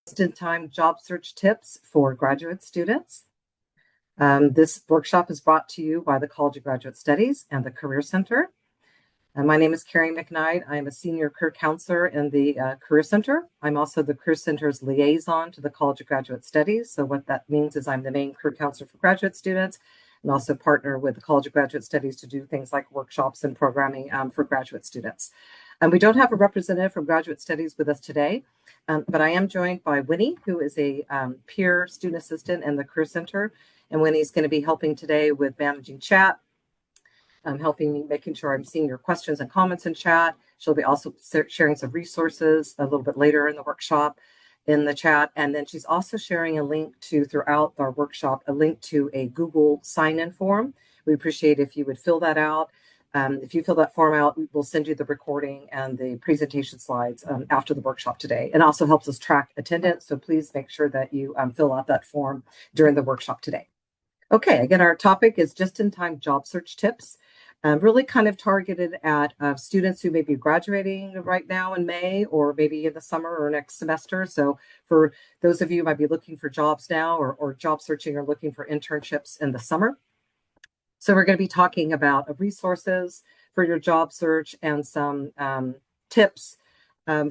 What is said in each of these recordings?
Just-in-time job search tips for graduate students. This workshop is brought to you by the College of Graduate Studies and the Career Center. My name is Carrie McKnight. I'm a senior career counselor in the Career Center. I'm also the Career Center's liaison to the College of Graduate Studies. So what that means is I'm the main career counselor for graduate students and also partner with the College of Graduate Studies to do things like workshops and programming for graduate students. We don't have a representative from Graduate Studies with us today, but I am joined by Winnie, who is a peer student assistant in the Career Center. And Winnie's going to be helping today with managing chat, helping me, making sure I'm seeing your questions and comments in chat. She'll be also sharing some resources a little bit later in the workshop in the chat. And then she's also sharing a link to, throughout our workshop, a link to a Google sign-in form. We appreciate if you would fill that out. If you fill that form out, we'll send you the recording and the presentation slides after the workshop today. It also helps us track attendance, so please make sure that you fill out that form during the workshop today. Okay, again, our topic is just-in-time job search tips, really kind of targeted at students who may be graduating right now in May or maybe in the summer or next semester. So for those of you who might be looking for jobs now or job searching or looking for internships in the summer. So we're going to be talking about resources for your job search and some tips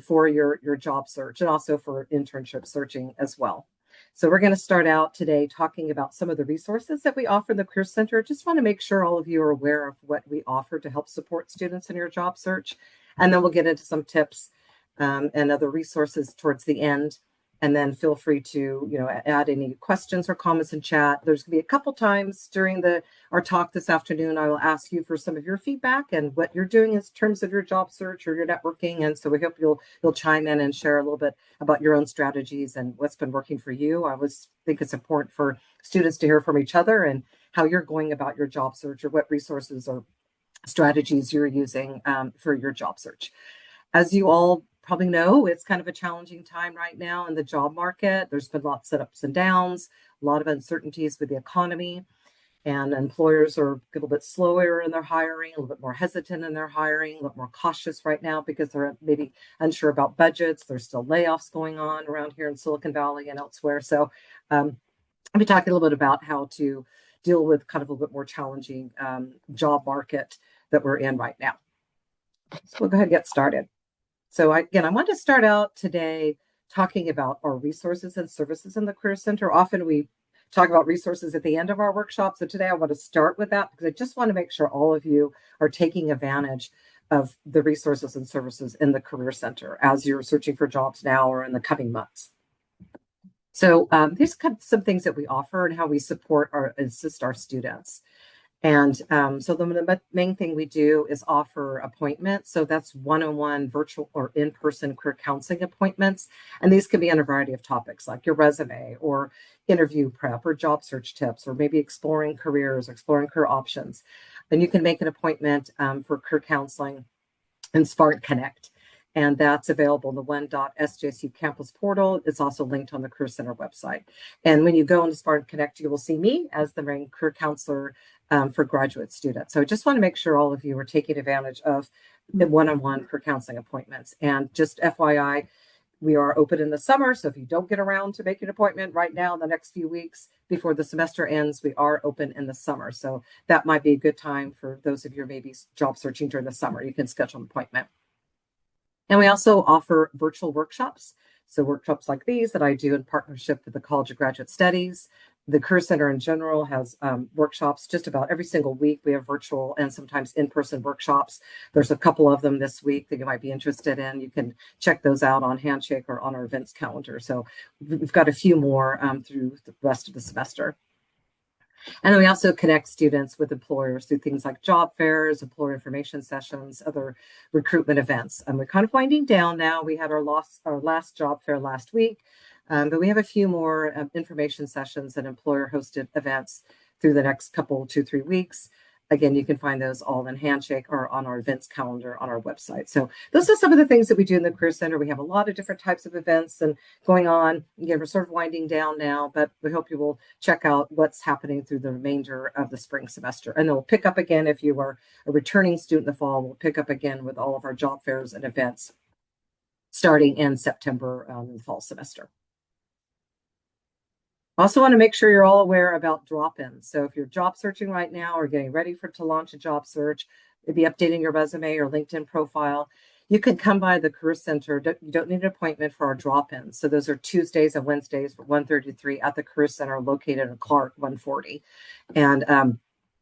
for your job search and also for internship searching as well. So we're going to start out today talking about some of the resources that we offer in the Career Center. Just want to make sure all of you are aware of what we offer to help support students in your job search. And then we'll get into some tips and other resources towards the end. And then feel free to, add any questions or comments in chat. There's going to be a couple times during our talk this afternoon, I will ask you for some of your feedback and what you're doing in terms of your job search or your networking. And so we hope you'll chime in and share a little bit about your own strategies and what's been working for you. I always think it's important for students to hear from each other and how you're going about your job search or what resources or strategies you're using for your job search. As you all probably know, it's kind of a challenging time right now in the job market. There's been lots of ups and downs, a lot of uncertainties with the economy, and employers are a little bit slower in their hiring, a little bit more hesitant in their hiring, a little more cautious right now because they're maybe unsure about budgets. There's still layoffs going on around here in Silicon Valley and elsewhere. So I'll be talking a little bit about how to deal with kind of a little bit more challenging job market that we're in right now. So we'll go ahead and get started. So I want to start out today talking about our resources and services in the Career Center. Often we talk about resources at the end of our workshop. So today I want to start with that because I just want to make sure all of you are taking advantage of the resources and services in the Career Center as you're searching for jobs now or in the coming months. So these are some things that we offer and how we support or assist our students. And so the main thing we do is offer appointments. So that's one-on-one virtual or in-person career counseling appointments. And these can be on a variety of topics like your resume or interview prep or job search tips, or maybe exploring careers, or exploring career options. And you can make an appointment for career counseling in Spartan Connect. And that's available in the one.sjsu campus portal. It's also linked on the Career Center website. And when you go into Spartan Connect, you will see me as the main career counselor for graduate students. So I just want to make sure all of you are taking advantage of the one-on-one career counseling appointments. And just FYI, we are open in the summer. So if you don't get around to make an appointment right now in the next few weeks before the semester ends, we are open in the summer. So that might be a good time for those of you who may be job searching during the summer. You can schedule an appointment. And we also offer virtual workshops. So workshops like these that I do in partnership with the College of Graduate Studies. The Career Center in general has workshops just about every single week. We have virtual and sometimes in-person workshops. There's a couple of them this week that you might be interested in. You can check those out on Handshake or on our events calendar. So we've got a few more through the rest of the semester. And then we also connect students with employers through things like job fairs, employer information sessions, other recruitment events. And we're kind of winding down now. We had our last job fair last week, but we have a few more information sessions and employer-hosted events through the next couple, 2-3 weeks. Again, you can find those all in Handshake or on our events calendar on our website. So those are some of the things that we do in the Career Center. We have a lot of different types of events and going on. Again, we're sort of winding down now, but we hope you will check out what's happening through the remainder of the spring semester. And then we'll pick up again if you are a returning student in the fall. We'll pick up again with all of our job fairs and events starting in September in the fall semester. Also want to make sure you're all aware about drop-ins. So if you're job searching right now or getting ready to launch a job search, maybe updating your resume or LinkedIn profile, you can come by the Career Center. You don't need an appointment for our drop-ins. So those are Tuesdays and Wednesdays from 1:30 to 3 at the Career Center located in Clark 140. And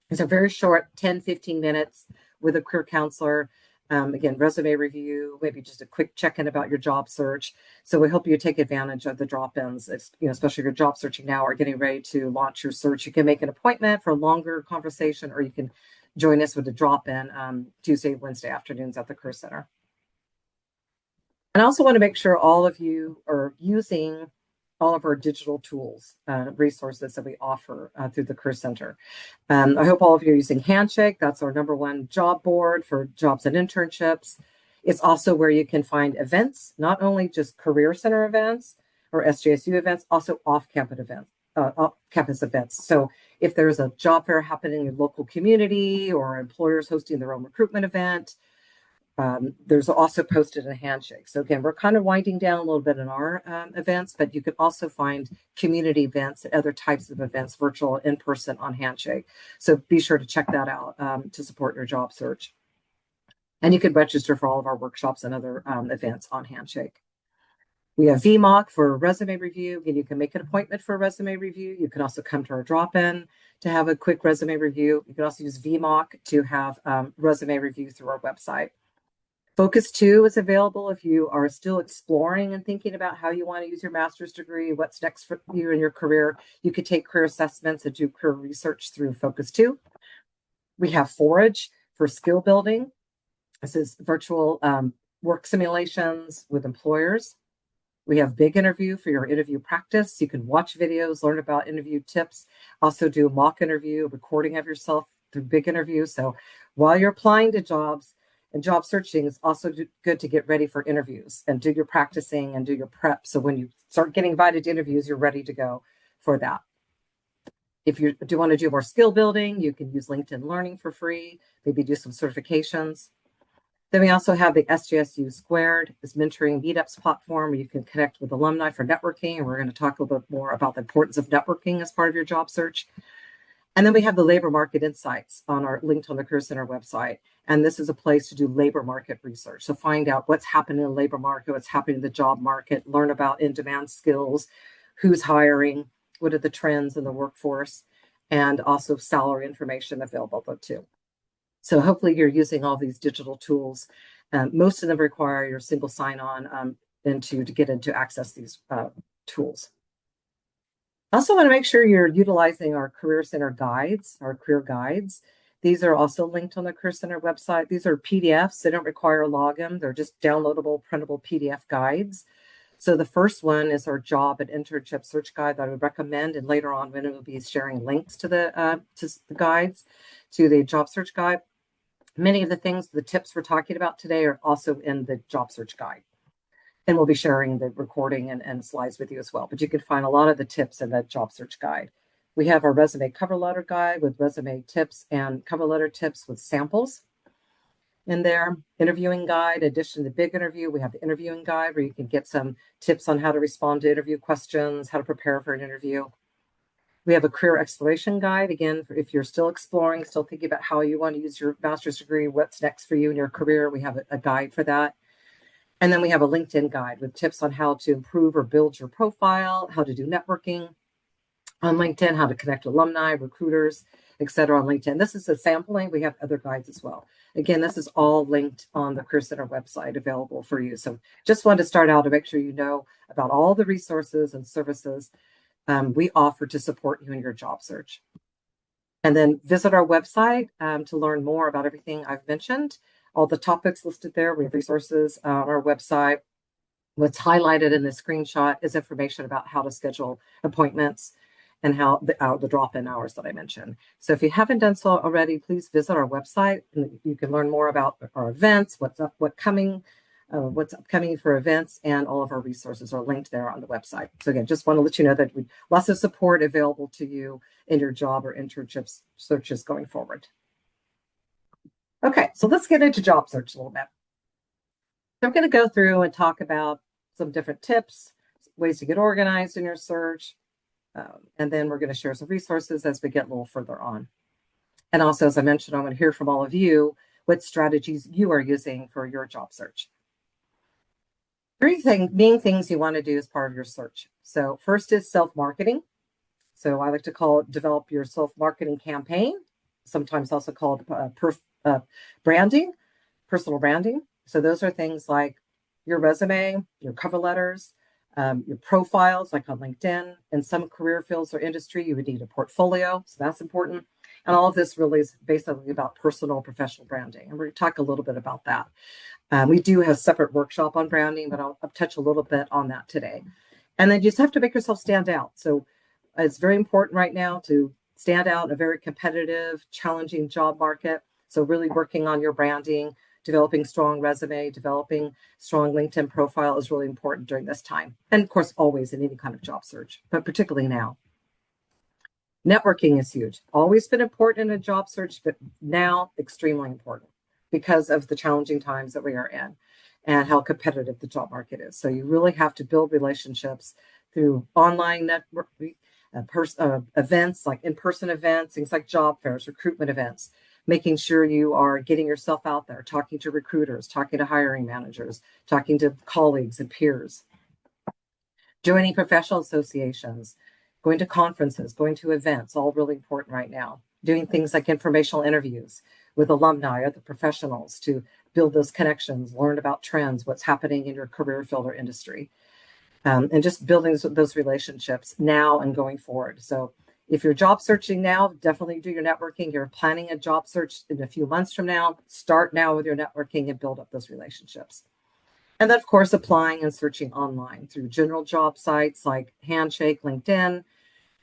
it's a very short 10, 15 minutes with a career counselor. Again, resume review, maybe just a quick check-in about your job search. So we hope you take advantage of the drop-ins, especially if you're job searching now or getting ready to launch your search. You can make an appointment for a longer conversation, or you can join us with a drop-in Tuesday, Wednesday afternoons at the Career Center. And I also want to make sure all of you are using all of our digital tools, resources that we offer through the Career Center. I hope all of you are using Handshake. That's our #1 job board for jobs and internships. It's also where you can find events, not only just Career Center events or SJSU events, also off-campus events. So if there's a job fair happening in your local community or employers hosting their own recruitment event, there's also posted in Handshake. So again, we're kind of winding down a little bit in our events, but you can also find community events and other types of events, virtual, in person, on Handshake. So be sure to check that out to support your job search. And you can register for all of our workshops and other events on Handshake. We have VMOC for resume review. Again, you can make an appointment for a resume review. You can also come to our drop-in to have a quick resume review. You can also use VMOC to have resume review through our website. Focus 2 is available if you are still exploring and thinking about how you want to use your master's degree, what's next for you in your career. You could take career assessments and do career research through Focus 2. We have Forage for skill building. This is virtual work simulations with employers. We have Big Interview for your interview practice. You can watch videos, learn about interview tips, also do a mock interview, recording of yourself through Big Interview. So while you're applying to jobs, and job searching is also good to get ready for interviews and do your practicing and do your prep. So when you start getting invited to interviews, you're ready to go for that. If you do want to do more skill building, you can use LinkedIn Learning for free, maybe do some certifications. Then we also have the SJSU Squared, this mentoring meetups platform where you can connect with alumni for networking. And we're going to talk a little bit more about the importance of networking as part of your job search. And then we have the labor market insights linked on the Career Center website. And this is a place to do labor market research. So find out what's happening in the labor market, what's happening in the job market, learn about in-demand skills, who's hiring, what are the trends in the workforce, and also salary information available too. So hopefully you're using all these digital tools. Most of them require your single sign-on to get into access these tools. Also want to make sure you're utilizing our Career Center guides, our career guides. These are also linked on the Career Center website. These are PDFs. They don't require a login. They're just downloadable, printable PDF guides. So the first one is our job and internship search guide that I would recommend. And later on, when it will be sharing links to the guides, to the job search guide. Many of the things, the tips we're talking about today are also in the job search guide. And we'll be sharing the recording and slides with you as well. But you can find a lot of the tips in that job search guide. We have our resume cover letter guide with resume tips and cover letter tips with samples in there. Interviewing guide, in addition to the Big Interview, we have the interviewing guide where you can get some tips on how to respond to interview questions, how to prepare for an interview. We have a career exploration guide, again, for if you're still exploring, still thinking about how you want to use your master's degree, what's next for you in your career. We have a guide for that. And then we have a LinkedIn guide with tips on how to improve or build your profile, how to do networking on LinkedIn, how to connect alumni, recruiters, etc. on LinkedIn. This is a sampling. We have other guides as well. Again, this is all linked on the Career Center website available for you. So just wanted to start out to make sure you know about all the resources and services we offer to support you in your job search. And then visit our website to learn more about everything I've mentioned. All the topics listed there. We have resources on our website. What's highlighted in the screenshot is information about how to schedule appointments and how the drop-in hours that I mentioned. So if you haven't done so already, please visit our website and you can learn more about our events, what's upcoming for events, and all of our resources are linked there on the website. So again, just want to let you know that we lots of support available to you in your job or internship searches going forward. Okay, so let's get into job search a little bit. So I'm going to go through and talk about some different tips, ways to get organized in your search, And then we're going to share some resources as we get a little further on. And also, as I mentioned, I want to hear from all of you what strategies you are using for your job search. Three main things you want to do as part of your search. So first is self-marketing. So I like to develop your self-marketing campaign, sometimes also called branding, personal branding. So those are things like your resume, your cover letters, your profiles, like on LinkedIn. In some career fields or industry, you would need a portfolio. So that's important. And all of this really is basically about personal professional branding. And we're going to talk a little bit about that. We do have a separate workshop on branding, but I'll touch a little bit on that today. And then you just have to make yourself stand out. So it's very important right now to stand out in a very competitive, challenging job market. So really working on your branding, developing strong resume, developing strong LinkedIn profile is really important during this time. And of course, always in any kind of job search, but particularly now. Networking is huge. Always been important in a job search, but now extremely important because of the challenging times that we are in and how competitive the job market is. So you really have to build relationships through online network events, like in-person events, things like job fairs, recruitment events, making sure you are getting yourself out there, talking to recruiters, talking to hiring managers, talking to colleagues and peers, joining professional associations, going to conferences, going to events, all really important right now. Doing things like informational interviews with alumni, other professionals to build those connections, learn about trends, what's happening in your career field or industry, and just building those relationships now and going forward. So if you're job searching now, definitely do your networking. You're planning a job search in a few months from now, start now with your networking and build up those relationships. And then, of course, applying and searching online through general job sites like Handshake, LinkedIn,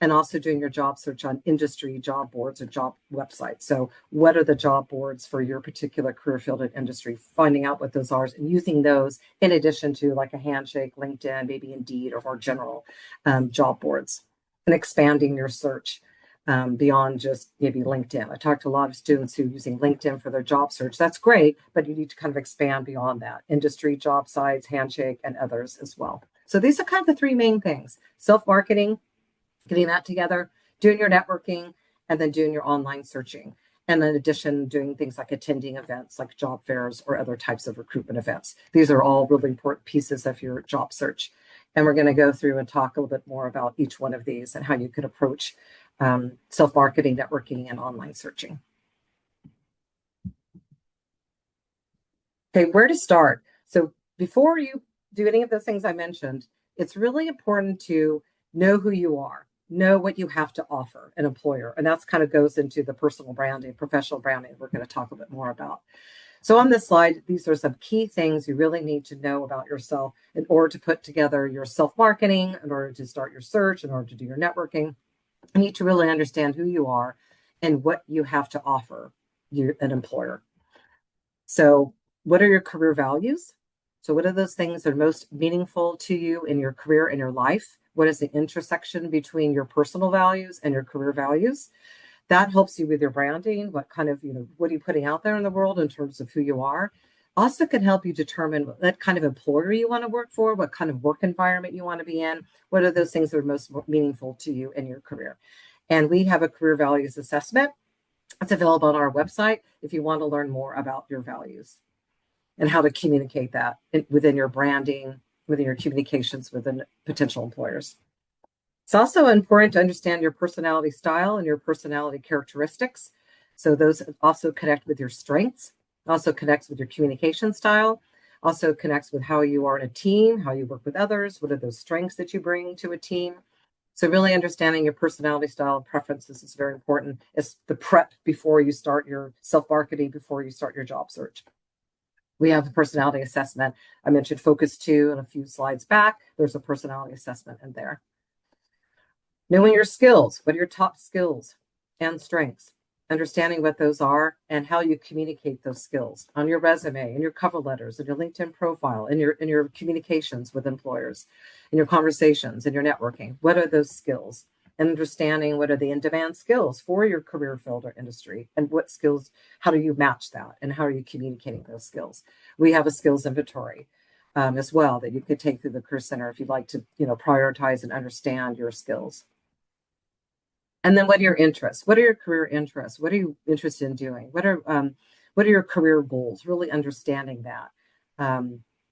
and also doing your job search on industry job boards or job websites. So what are the job boards for your particular career field and industry, finding out what those are and using those in addition to like a Handshake, LinkedIn, maybe Indeed or more general job boards, and expanding your search beyond just maybe LinkedIn. I talked to a lot of students who are using LinkedIn for their job search. That's great, but you need to kind of expand beyond that. Industry, job sites, Handshake, and others as well. So these are kind of the three main things: self-marketing, getting that together, doing your networking, and then doing your online searching. And in addition, doing things like attending events like job fairs or other types of recruitment events. These are all really important pieces of your job search. And we're going to go through and talk a little bit more about each one of these and how you could approach self-marketing, networking, and online searching. Okay, where to start? So before you do any of those things I mentioned, it's really important to know who you are, know what you have to offer an employer. And that's kind of goes into the personal branding, professional branding we're going to talk a bit more about. So on this slide, these are some key things you really need to know about yourself in order to put together your self-marketing, in order to start your search, in order to do your networking. You need to really understand who you are and what you have to offer an employer. So what are your career values? So what are those things that are most meaningful to you in your career and your life? What is the intersection between your personal values and your career values? That helps you with your branding. What kind of, what are you putting out there in the world in terms of who you are? Also can help you determine what kind of employer you want to work for, what kind of work environment you want to be in. What are those things that are most meaningful to you in your career? And we have a career values assessment. It's available on our website if you want to learn more about your values and how to communicate that within your branding, within your communications within potential employers. It's also important to understand your personality style and your personality characteristics. So those also connect with your strengths, also connects with your communication style, also connects with how you are in a team, how you work with others, what are those strengths that you bring to a team. So really understanding your personality style and preferences is very important. It's the prep before you start your self-marketing, before you start your job search. We have a personality assessment. I mentioned Focus 2 and a few slides back. There's a personality assessment in there. Knowing your skills, what are your top skills and strengths? Understanding what those are and how you communicate those skills on your resume, in your cover letters, in your LinkedIn profile, in your communications with employers, in your conversations, in your networking. What are those skills? And understanding what are the in-demand skills for your career field or industry, and what skills, how do you match that, and how are you communicating those skills? We have a skills inventory as well that you could take through the Career Center if you'd like to, prioritize and understand your skills. And then what are your interests? What are your career interests? What are you interested in doing? What are your career goals? Really understanding that.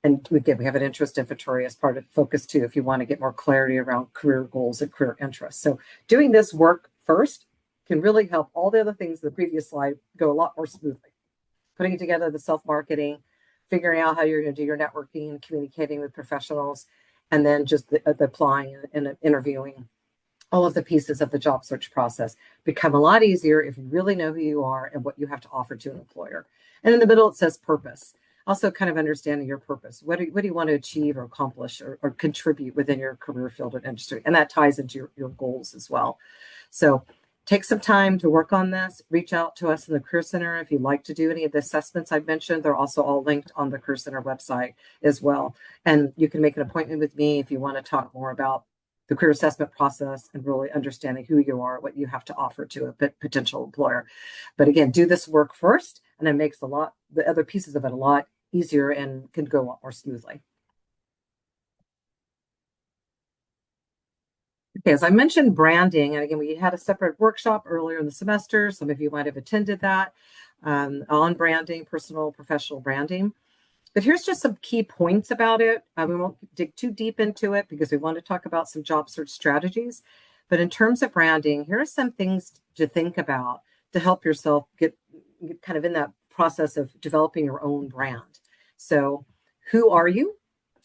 And again, we have an interest inventory as part of focus too, if you want to get more clarity around career goals and career interests. So doing this work first can really help all the other things in the previous slide go a lot more smoothly. Putting together the self-marketing, figuring out how you're going to do your networking, communicating with professionals, and then just the applying and interviewing. All of the pieces of the job search process become a lot easier if you really know who you are and what you have to offer to an employer. And in the middle, it says purpose. Also, kind of understanding your purpose. What do you want to achieve or accomplish or contribute within your career field or industry? And that ties into your goals as well. So take some time to work on this. Reach out to us in the Career Center if you'd like to do any of the assessments I've mentioned. They're also all linked on the Career Center website as well. And you can make an appointment with me if you want to talk more about the career assessment process and really understanding who you are, what you have to offer to a potential employer. But again, do this work first, and it makes the other pieces of it a lot easier and can go a lot more smoothly. Okay, as I mentioned, branding, and again, we had a separate workshop earlier in the semester. Some of you might have attended that on branding, personal, professional branding. But here's just some key points about it. We won't dig too deep into it because we want to talk about some job search strategies. But in terms of branding, here are some things to think about to help yourself get kind of in that process of developing your own brand. So who are you?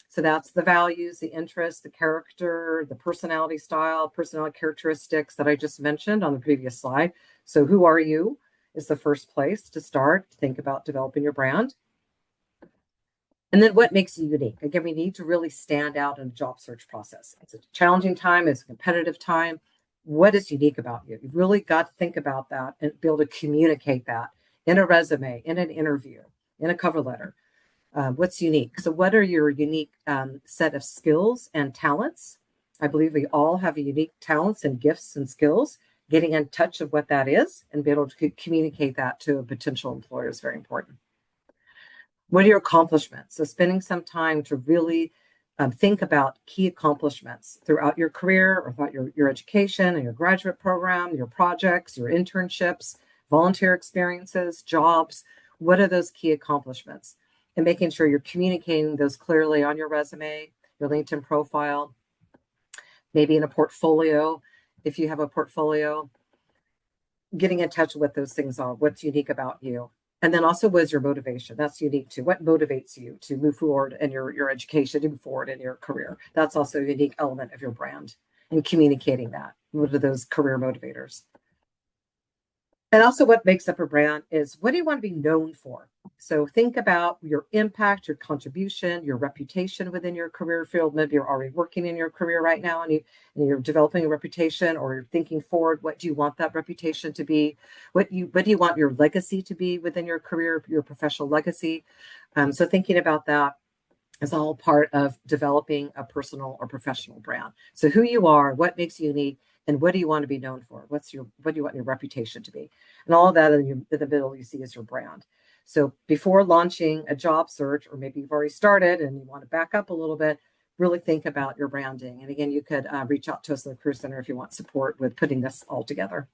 So that's the values, the interests, the character, the personality style, personality characteristics that I just mentioned on the previous slide. So who are you is the first place to start to think about developing your brand. And then what makes you unique? Again, we need to really stand out in a job search process. It's a challenging time, it's a competitive time. What is unique about you? You've really got to think about that and be able to communicate that in a resume, in an interview, in a cover letter. What's unique? So, what are your unique set of skills and talents? I believe we all have unique talents and gifts and skills. Getting in touch of what that is and be able to communicate that to a potential employer is very important. What are your accomplishments? So spending some time to really think about key accomplishments throughout your career or throughout your education and your graduate program, your projects, your internships, volunteer experiences, jobs. What are those key accomplishments? And making sure you're communicating those clearly on your resume, your LinkedIn profile, maybe in a portfolio, if you have a portfolio, getting in touch with what those things are, what's unique about you. And then also, what is your motivation? That's unique too. What motivates you to move forward in your education, to move forward in your career? That's also a unique element of your brand and communicating that. What are those career motivators? And also, what makes up a brand is what do you want to be known for? So think about your impact, your contribution, your reputation within your career field. Maybe you're already working in your career right now and you're developing a reputation or you're thinking forward. What do you want that reputation to be? What do you want your legacy to be within your career, your professional legacy? So thinking about that is all part of developing a personal or professional brand. So who you are, what makes you unique, and what do you want to be known for? What do you want your reputation to be? And all of that in the middle you see is your brand. So before launching a job search, or maybe you've already started and you want to back up a little bit, really think about your branding. And again, you could reach out to us in the Career Center if you want support with putting this all together.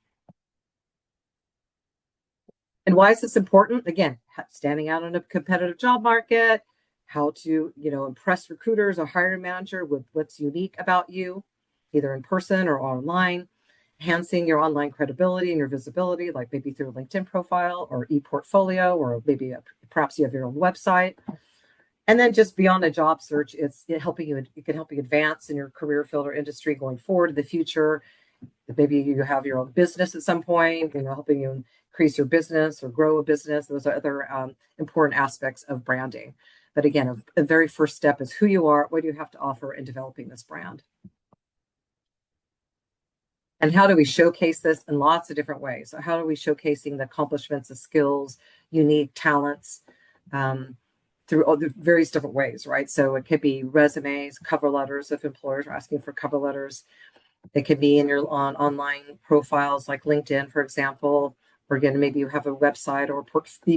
And why is this important? Again, standing out in a competitive job market, how to impress recruiters or hiring manager with what's unique about you, either in person or online, enhancing your online credibility and your visibility, like maybe through a LinkedIn profile or ePortfolio, or maybe perhaps you have your own website. And then just beyond a job search, it can help you advance in your career field or industry going forward in the future. Maybe you have your own business at some point, helping you increase your business or grow a business. Those are other important aspects of branding. But again, a very first step is who you are, what do you have to offer in developing this brand? And how do we showcase this in lots of different ways? So how are we showcasing the accomplishments, the skills, unique talents through all the various different ways, right? So it could be resumes, cover letters if employers are asking for cover letters. It could be in your online profiles like LinkedIn, for example, or again, maybe you have a website or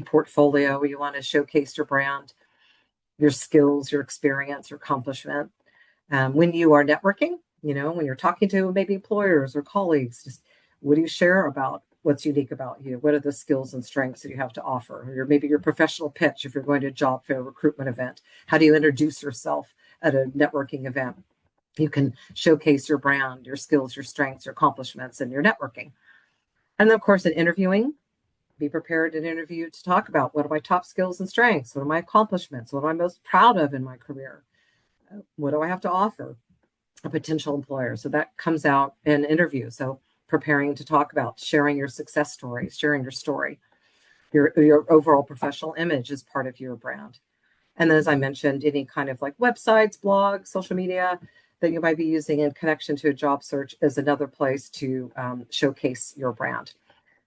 portfolio where you want to showcase your brand, your skills, your experience, your accomplishment. When you are networking, when you're talking to maybe employers or colleagues, just What do you share about what's unique about you? What are the skills and strengths that you have to offer? Or maybe your professional pitch if you're going to a job fair recruitment event. How do you introduce yourself at a networking event? You can showcase your brand, your skills, your strengths, your accomplishments, and your networking. And then, of course, in interviewing, be prepared in an interview to talk about what are my top skills and strengths? What are my accomplishments? What am I most proud of in my career? What do I have to offer a potential employer? So that comes out in interview. So preparing to talk about sharing your success stories, sharing your story, your overall professional image is part of your brand. And then, as I mentioned, any kind of like websites, blogs, social media that you might be using in connection to a job search is another place to showcase your brand.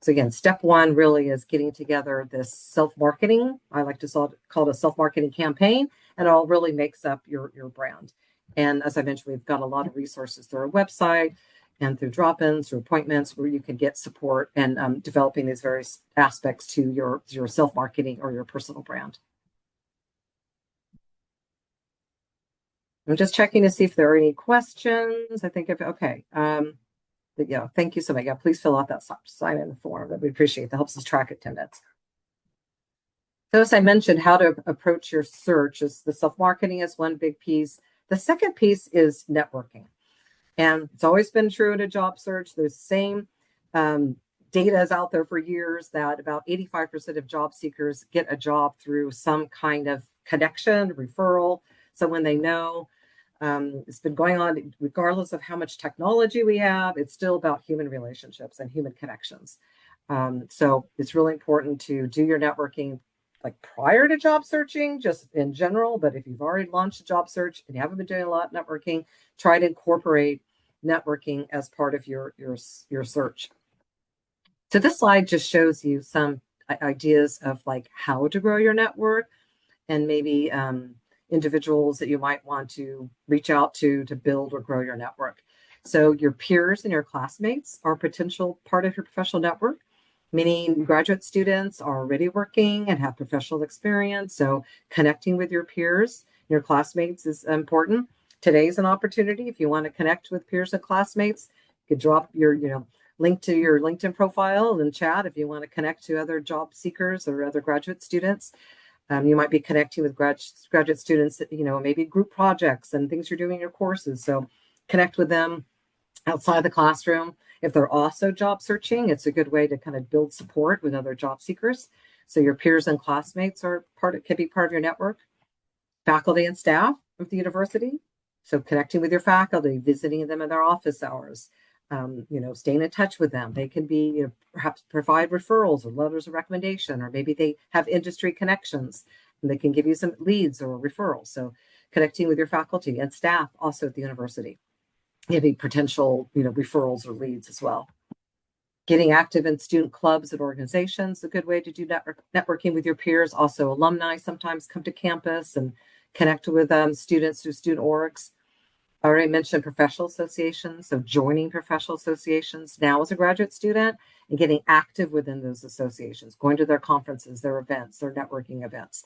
So again, step one really is getting together this self-marketing. I like to call it a self-marketing campaign, and it all really makes up your brand. And as I mentioned, we've got a lot of resources through our website and through drop-ins, through appointments, where you can get support and developing these various aspects to your self-marketing or your personal brand. I'm just checking to see if there are any questions. I think okay. Yeah, thank you so much. Yeah, please fill out that sign-in form. That we appreciate. That helps us track attendance. So as I mentioned, how to approach your search is the self-marketing is one big piece. The second piece is networking. And it's always been true in a job search. There's the same data is out there for years that about 85% of job seekers get a job through some kind of connection, referral, someone they know. It's been going on regardless of how much technology we have. It's still about human relationships and human connections. So it's really important to do your networking like prior to job searching, just in general. But if you've already launched a job search and you haven't been doing a lot of networking, try to incorporate networking as part of your search. So this slide just shows you some ideas of like how to grow your network and maybe individuals that you might want to reach out to build or grow your network. So your peers and your classmates are a potential part of your professional network. Many graduate students are already working and have professional experience. So connecting with your peers, your classmates is important. Today's an opportunity. If you want to connect with peers and classmates, you could drop your, link to your LinkedIn profile and chat if you want to connect to other job seekers or other graduate students. You might be connecting with graduate students, maybe group projects and things you're doing in your courses. So connect with them outside the classroom. If they're also job searching, it's a good way to kind of build support with other job seekers. So your peers and classmates can be part of your network. Faculty and staff of the university. So connecting with your faculty, visiting them in their office hours, staying in touch with them. They can be, perhaps provide referrals or letters of recommendation, or maybe they have industry connections and they can give you some leads or referrals. So connecting with your faculty and staff also at the university, giving potential, referrals or leads as well. Getting active in student clubs and organizations, a good way to do networking with your peers. Also, alumni sometimes come to campus and connect with students through student orgs. I already mentioned professional associations, so joining professional associations now as a graduate student and getting active within those associations, going to their conferences, their events, their networking events.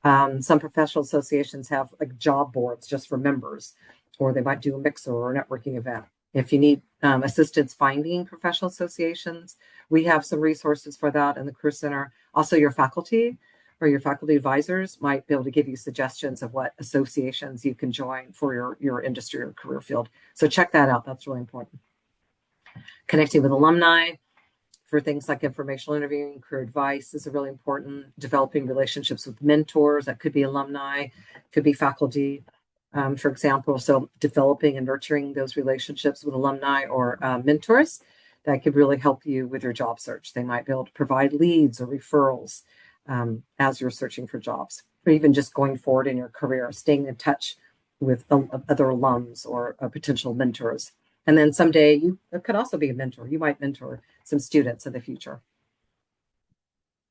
Some professional associations have like job boards just for members, or they might do a mixer or a networking event. If you need assistance finding professional associations, we have some resources for that in the Career Center. Also, your faculty or your faculty advisors might be able to give you suggestions of what associations you can join for your industry or career field. So check that out. That's really important. Connecting with alumni for things like informational interviewing, career advice is really important. Developing relationships with mentors, that could be alumni, could be faculty, for example. So developing and nurturing those relationships with alumni or mentors, that could really help you with your job search. They might be able to provide leads or referrals as you're searching for jobs, or even just going forward in your career, staying in touch with other alums or potential mentors. And then someday you could also be a mentor. You might mentor some students in the future.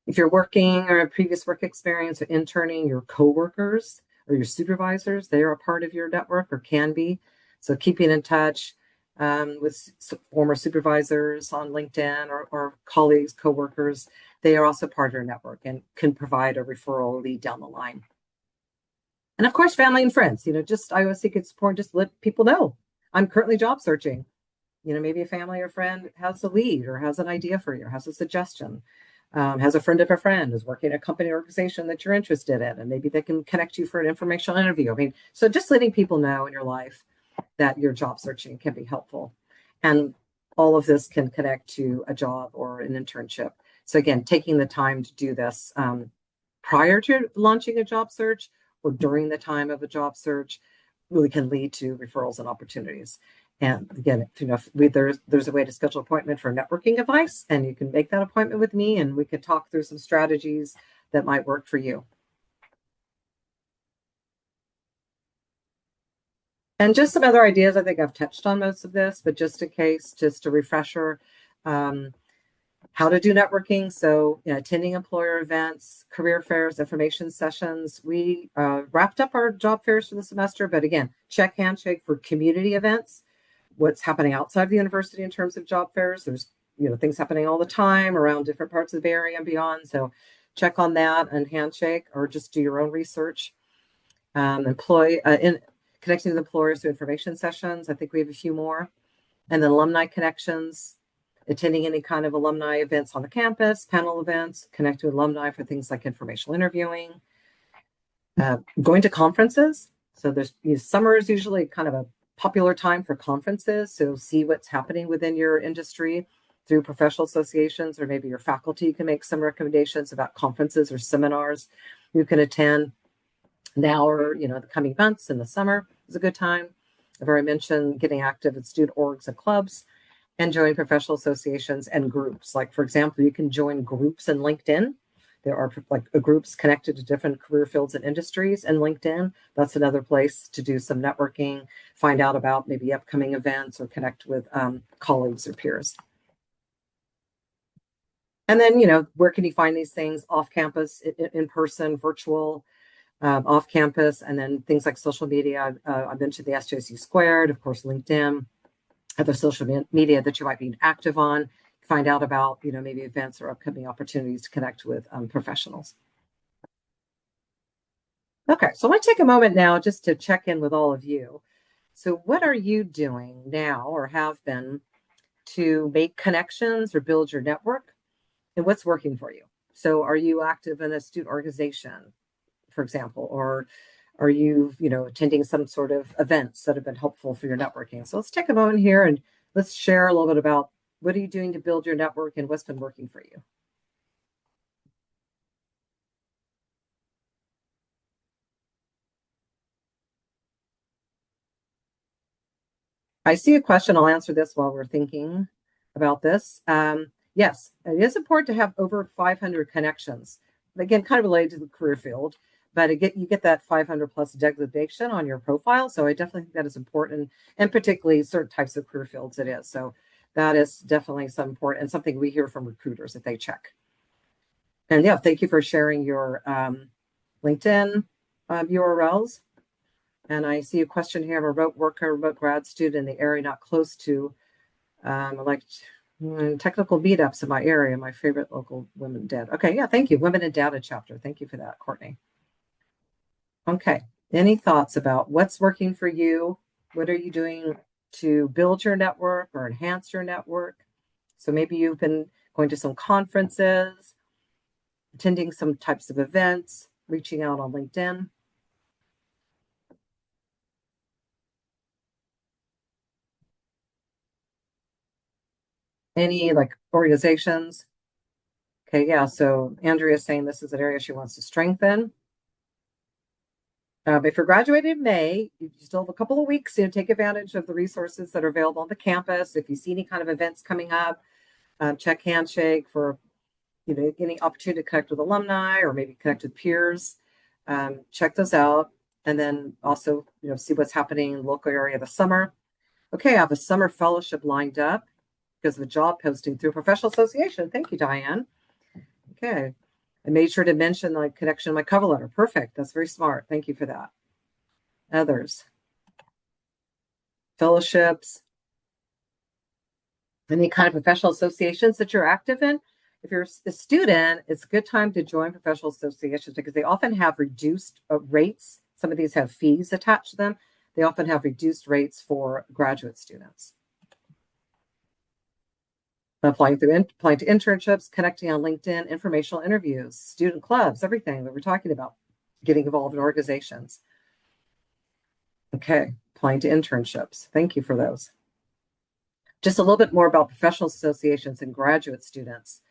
If you're working or a previous work experience or interning, your coworkers or your supervisors, they are a part of your network or can be. So keeping in touch with former supervisors on LinkedIn or colleagues, coworkers, they are also part of your network and can provide a referral lead down the line. And of course, family and friends, I always think it's important just to let people know I'm currently job searching. maybe a family or friend has a lead or has an idea for you, or has a suggestion, has a friend of a friend who's working at a company or organization that you're interested in, and maybe they can connect you for an informational interview. I mean, so just letting people know in your life that your job searching can be helpful. And all of this can connect to a job or an internship. So again, taking the time to do this prior to launching a job search or during the time of a job search really can lead to referrals and opportunities. And again, there's a way to schedule an appointment for networking advice, and you can make that appointment with me, and we could talk through some strategies that might work for you. And just some other ideas. I think I've touched on most of this, but just in case, just a refresher, how to do networking. So, attending employer events, career fairs, information sessions. We wrapped up our job fairs for the semester, but again, check Handshake for community events. What's happening outside the university in terms of job fairs? There's things happening all the time around different parts of the Bay Area and beyond. So, check on that and Handshake, or just do your own research. Connecting with employers through information sessions. I think we have a few more. And then alumni connections, attending any kind of alumni events on the campus, panel events, connecting with alumni for things like informational interviewing, going to conferences. So there's summer is usually kind of a popular time for conferences. So see what's happening within your industry through professional associations, or maybe your faculty can make some recommendations about conferences or seminars you can attend now, or the coming months. In the summer is a good time. I've already mentioned getting active in student orgs and clubs, and join professional associations and groups. Like, for example, you can join groups in LinkedIn. There are groups connected to different career fields and industries in LinkedIn. That's another place to do some networking, find out about maybe upcoming events, or connect with colleagues or peers. And then, where can you find these things? Off campus, in person, virtual, off campus, and then things like social media. I mentioned the SJC Squared, of course, LinkedIn, other social media that you might be active on, find out about, maybe events or upcoming opportunities to connect with professionals. Okay, so I want to take a moment now just to check in with all of you. So what are you doing now, or have been, to make connections or build your network, and what's working for you? So are you active in a student organization, for example, or are you, attending some sort of events that have been helpful for your networking? So let's take a moment here and let's share a little bit about what are you doing to build your network and what's been working for you. I see a question. I'll answer this while we're thinking about this. Yes, it is important to have over 500 connections. Again, kind of related to the career field, but you get that 500 plus designation on your profile. So I definitely think that is important, and particularly certain types of career fields it is. So that is definitely some important, and something we hear from recruiters that they check. And yeah, thank you for sharing your LinkedIn URLs. And I see a question here. I'm a remote worker, remote grad student in the area, not close to. I like technical meetups in my area. My favorite local Women in Data. Okay, yeah, thank you. Women in Data chapter. Thank you for that, Courtney. Okay, any thoughts about what's working for you? What are you doing to build your network or enhance your network? So maybe you've been going to some conferences, attending some types of events, reaching out on LinkedIn. Any organizations? Okay, yeah. So Andrea is saying this is an area she wants to strengthen. If you're graduating in May, you still have a couple of weeks to take advantage of the resources that are available on the campus. If you see any kind of events coming up, check Handshake for any opportunity to connect with alumni or maybe connect with peers. Check those out, and then also see what's happening in the local area this summer. Okay, I have a summer fellowship lined up because of a job posting through a professional association. Thank you, Diane. Okay. I made sure to mention connection in my cover letter. Perfect. That's very smart. Thank you for that. Others. Fellowships. Any kind of professional associations that you're active in. If you're a student, it's a good time to join professional associations because they often have reduced rates. Some of these have fees attached to them. They often have reduced rates for graduate students. applying to internships, connecting on LinkedIn, informational interviews, student clubs, everything that we're talking about, getting involved in organizations. Okay, applying to internships. Thank you for those. Just a little bit more about professional associations and graduate students.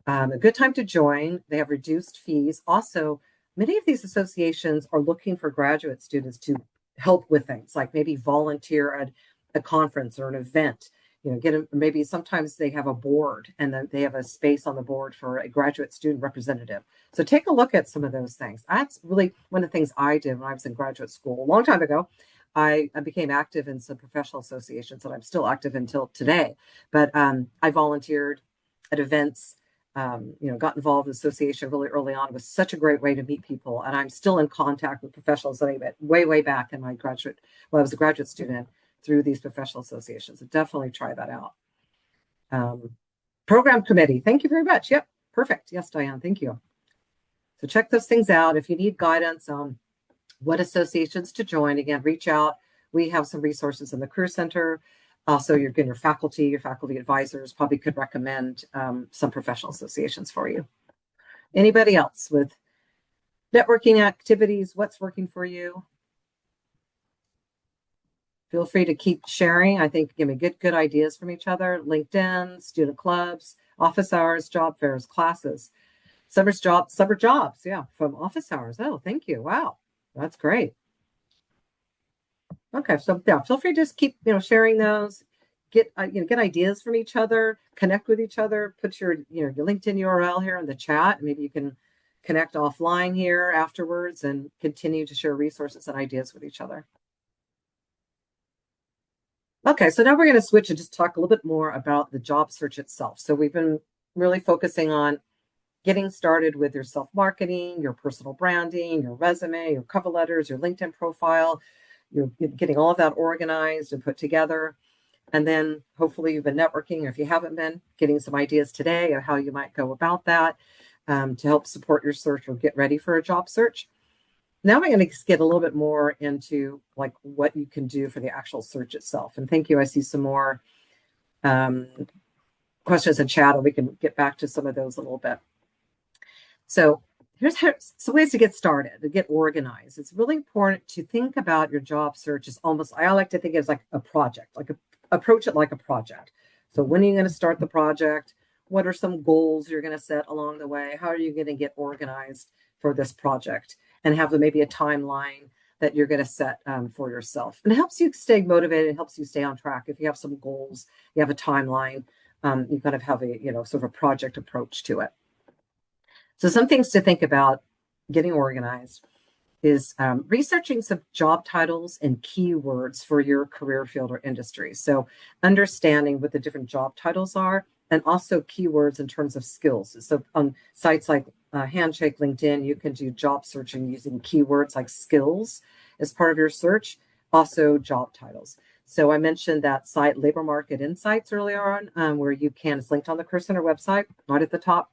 A good time to join. They have reduced fees. Also, many of these associations are looking for graduate students to help with things like maybe volunteer at a conference or an event. Maybe sometimes they have a board and they have a space on the board for a graduate student representative. So take a look at some of those things. That's really one of the things I did when I was in graduate school a long time ago. I became active in some professional associations, and I'm still active until today. But I volunteered at events, got involved in association really early on. It was such a great way to meet people. And I'm still in contact with professionals that I met way back in my when I was a graduate student through these professional associations. So definitely try that out. Program committee. Thank you very much. Yep. Perfect. Yes, Diane. Thank you. So check those things out. If you need guidance on what associations to join, again, reach out. We have some resources in the Career Center. Also, your faculty advisors probably could recommend some professional associations for you. Anybody else with networking activities? What's working for you? Feel free to keep sharing. I think give me good ideas from each other. LinkedIn, student clubs, office hours, job fairs, classes, summer jobs. Yeah, from office hours. Oh, thank you. Wow, that's great. Okay, so yeah, feel free to just keep sharing those. Get ideas from each other, connect with each other. Put your your LinkedIn URL here in the chat. Maybe you can connect offline here afterwards and continue to share resources and ideas with each other. Okay, so now we're going to switch and just talk a little bit more about the job search itself. So we've been really focusing on getting started with your self-marketing, your personal branding, your resume, your cover letters, your LinkedIn profile. You're getting all of that organized and put together. And then hopefully you've been networking, or if you haven't been, getting some ideas today of how you might go about that to help support your search or get ready for a job search. Now we're going to get a little bit more into like what you can do for the actual search itself. And thank you. I see some more questions in chat, and we can get back to some of those a little bit. So here's some ways to get started, to get organized. It's really important to think about your job search as I like to think of it as like a project, approach it like a project. So when are you going to start the project? What are some goals you're going to set along the way? How are you going to get organized for this project? And have maybe a timeline that you're going to set for yourself. And it helps you stay motivated. It helps you stay on track. If you have some goals, you have a timeline, you kind of have a, sort of a project approach to it. So some things to think about getting organized is researching some job titles and keywords for your career field or industry. So understanding what the different job titles are, and also keywords in terms of skills. So on sites like Handshake, LinkedIn, you can do job searching using keywords like skills as part of your search, also job titles. So I mentioned that site Labor Market Insights earlier on, where you can, it's linked on the Career Center website, right at the top,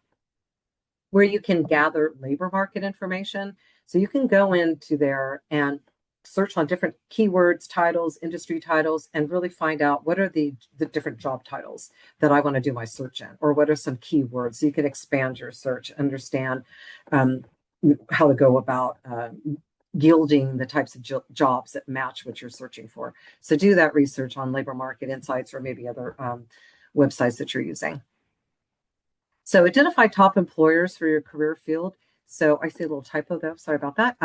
where you can gather labor market information. So you can go into there and search on different keywords, titles, industry titles, and really find out what are the different job titles that I want to do my search in, or what are some keywords. So you can expand your search, understand how to go about yielding the types of jobs that match what you're searching for. So do that research on Labor Market Insights or maybe other websites that you're using. So identify top employers for your career field. So I see a little typo though, sorry about that.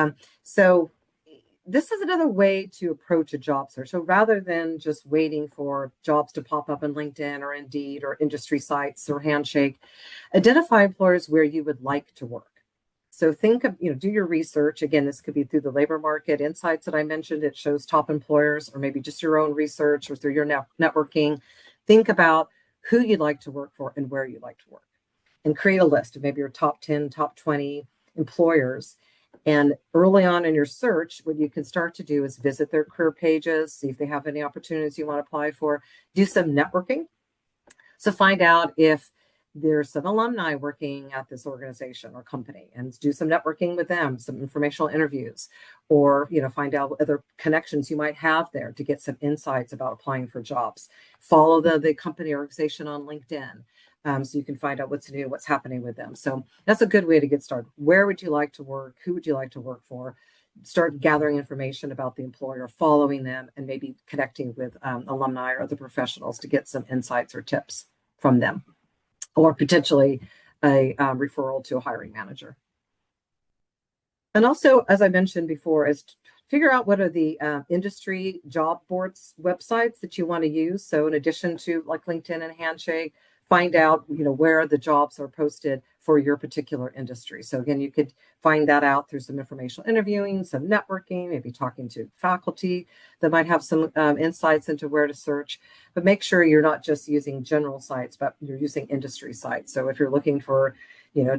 So this is another way to approach a job search. So rather than just waiting for jobs to pop up on LinkedIn or Indeed or industry sites or Handshake, identify employers where you would like to work. So think of, do your research. Again, this could be through the Labor Market Insights that I mentioned. It shows top employers, or maybe just your own research or through your networking. Think about who you'd like to work for and where you'd like to work, and create a list of maybe your top 10, top 20 employers. And early on in your search, what you can start to do is visit their career pages, see if they have any opportunities you want to apply for, do some networking. So find out if there's some alumni working at this organization or company, and do some networking with them, some informational interviews, or find out other connections you might have there to get some insights about applying for jobs. Follow the company or organization on LinkedIn, so you can find out what's new, what's happening with them. So that's a good way to get started. Where would you like to work? Who would you like to work for? Start gathering information about the employer, following them, and maybe connecting with alumni or other professionals to get some insights or tips from them, or potentially a referral to a hiring manager. And also, as I mentioned before, is figure out what are the industry job boards websites that you want to use. So in addition to like LinkedIn and Handshake, find out where the jobs are posted for your particular industry. So again, you could find that out through some informational interviewing, some networking, maybe talking to faculty that might have some insights into where to search. But make sure you're not just using general sites, but you're using industry sites. So if you're looking for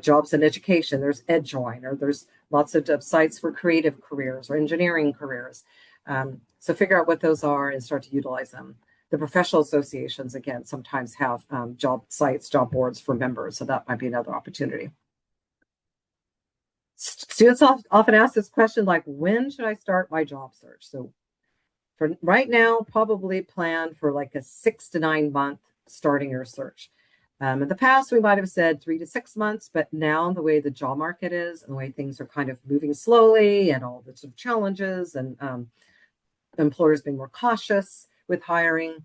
jobs in education, there's EdJoin, or there's lots of sites for creative careers or engineering careers. So figure out what those are and start to utilize them. The professional associations, again, sometimes have job sites, job boards for members. So that might be another opportunity. Students often ask this question, like, when should I start my job search? So for right now, probably plan for like a 6 to 9 month starting your search. In the past, we might have said 3 to 6 months, but now the way the job market is and the way things are kind of moving slowly, and all the sort of challenges, and employers being more cautious with hiring,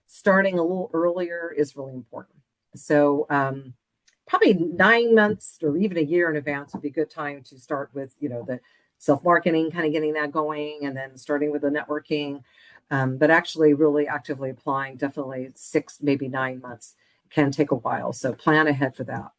starting a little earlier is really important. So probably 9 months or even a year in advance would be a good time to start with, the self-marketing, kind of getting that going, and then starting with the networking. But actually really actively applying, definitely 6, maybe 9 months can take a while. So plan ahead for that.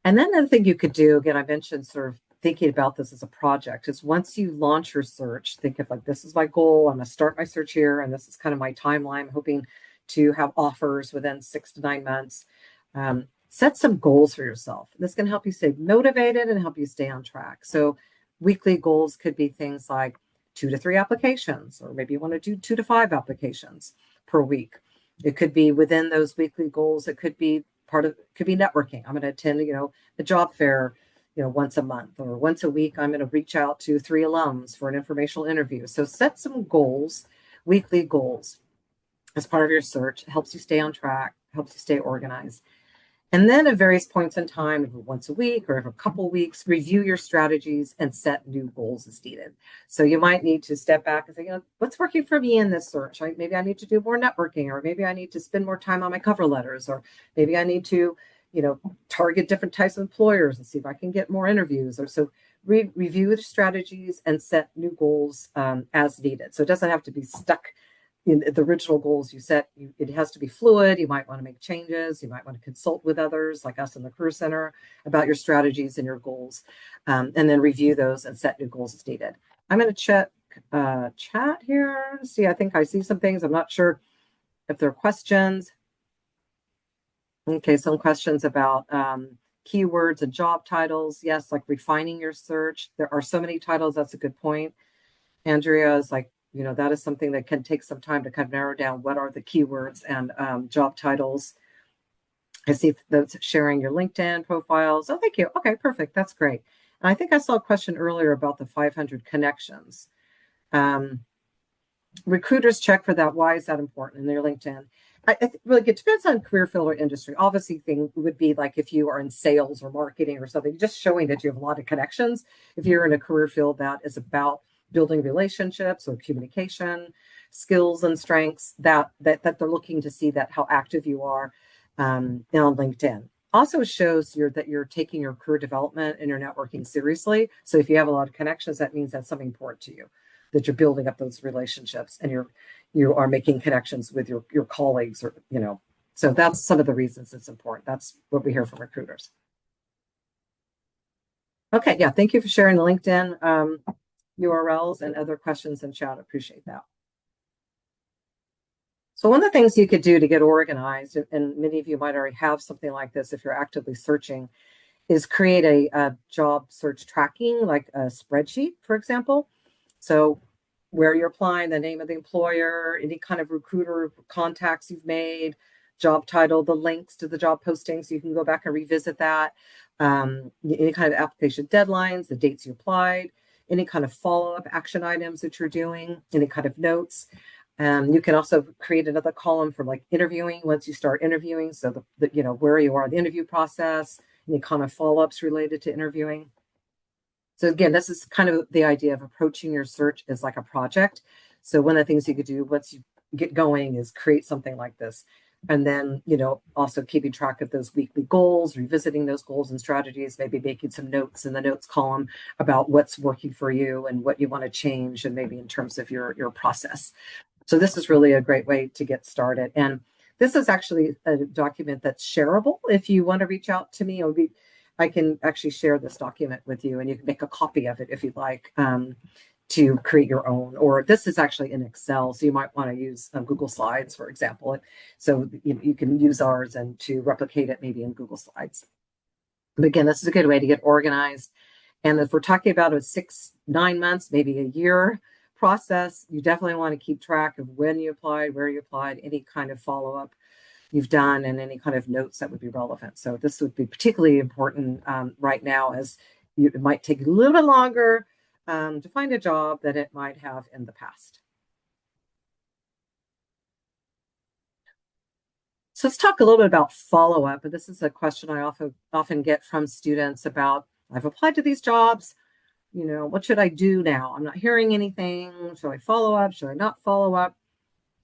And then the thing you could do, again, I mentioned sort of thinking about this as a project, is once you launch your search, think of like, this is my goal. I'm going to start my search here, and this is kind of my timeline. I'm hoping to have offers within 6 to 9 months. Set some goals for yourself. This can help you stay motivated and help you stay on track. So weekly goals could be things like 2 to 3 applications, or maybe you want to do 2 to 5 applications per week. It could be within those weekly goals. It could be could be networking. I'm going to attend, a job fair, once a month, or once a week. I'm going to reach out to 3 alums for an informational interview. So set some goals, weekly goals, as part of your search. It helps you stay on track, helps you stay organized. And then at various points in time, once a week or every couple of weeks, review your strategies and set new goals as needed. So you might need to step back and say, what's working for me in this search? Maybe I need to do more networking, or maybe I need to spend more time on my cover letters, or maybe I need to, target different types of employers and see if I can get more interviews. Or so review the strategies and set new goals as needed. So it doesn't have to be stuck in the original goals you set. It has to be fluid. You might want to make changes. You might want to consult with others like us in the Career Center about your strategies and your goals, and then review those and set new goals as needed. I'm going to check chat here. See, I think I see some things. I'm not sure if there are questions. Okay, some questions about keywords and job titles. Yes, like refining your search. There are so many titles. That's a good point. Andrea is like, that is something that can take some time to kind of narrow down what are the keywords and job titles. I see that's sharing your LinkedIn profiles. Oh, thank you. Okay, perfect. That's great. And I think I saw a question earlier about the 500 connections. Recruiters check for that. Why is that important in their LinkedIn? I think really it depends on career field or industry. Obviously, thing would be like if you are in sales or marketing or something, just showing that you have a lot of connections. If you're in a career field that is about building relationships or communication skills and strengths, that they're looking to see that how active you are on LinkedIn. Also shows that you're taking your career development and your networking seriously. So if you have a lot of connections, that means that's something important to you, that you're building up those relationships and you are making connections with your colleagues, or so that's some of the reasons it's important. That's what we hear from recruiters. Okay, yeah, thank you for sharing the LinkedIn URLs and other questions in chat. Appreciate that. So one of the things you could do to get organized, and many of you might already have something like this if you're actively searching, is create a job search tracking, like a spreadsheet, for example. So where you're applying, the name of the employer, any kind of recruiter contacts you've made, job title, the links to the job posting, so you can go back and revisit that. Any kind of application deadlines, the dates you applied, any kind of follow-up action items that you're doing, any kind of notes. You can also create another column for like interviewing once you start interviewing. So where you are in the interview process, any kind of follow-ups related to interviewing. So again, this is kind of the idea of approaching your search as like a project. So one of the things you could do once you get going is create something like this. And then, also keeping track of those weekly goals, revisiting those goals and strategies, maybe making some notes in the notes column about what's working for you and what you want to change, and maybe in terms of your process. So this is really a great way to get started. And this is actually a document that's shareable. If you want to reach out to me, I can actually share this document with you, and you can make a copy of it if you'd like, to create your own. Or this is actually in Excel, so you might want to use Google Slides, for example. So you can use ours and to replicate it maybe in Google Slides. But again, this is a good way to get organized. And if we're talking about a 6-9 months, maybe a year process, you definitely want to keep track of when you applied, where you applied, any kind of follow-up you've done, and any kind of notes that would be relevant. So this would be particularly important right now, as it might take a little bit longer to find a job than it might have in the past. So let's talk a little bit about follow-up. And this is a question I often get from students about, I've applied to these jobs, what should I do now? I'm not hearing anything. Should I follow up? Should I not follow up?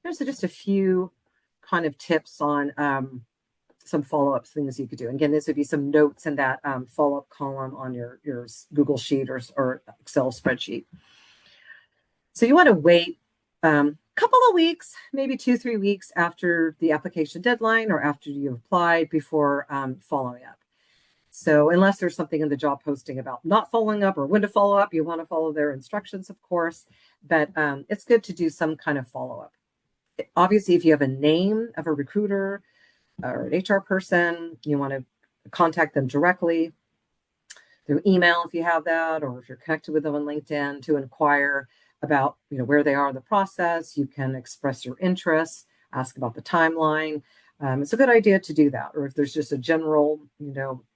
There's just a few kind of tips on some follow-up things you could do. Again, this would be some notes in that follow-up column on your Google Sheet or Excel spreadsheet. So you want to wait a couple of weeks, maybe 2-3 weeks after the application deadline or after you've applied, before following up. So unless there's something in the job posting about not following up or when to follow up, you want to follow their instructions, of course, but it's good to do some kind of follow-up. Obviously, if you have a name of a recruiter or an HR person, you want to contact them directly through email if you have that, or if you're connected with them on LinkedIn, to inquire about where they are in the process. You can express your interest, ask about the timeline. It's a good idea to do that. Or if there's just a general,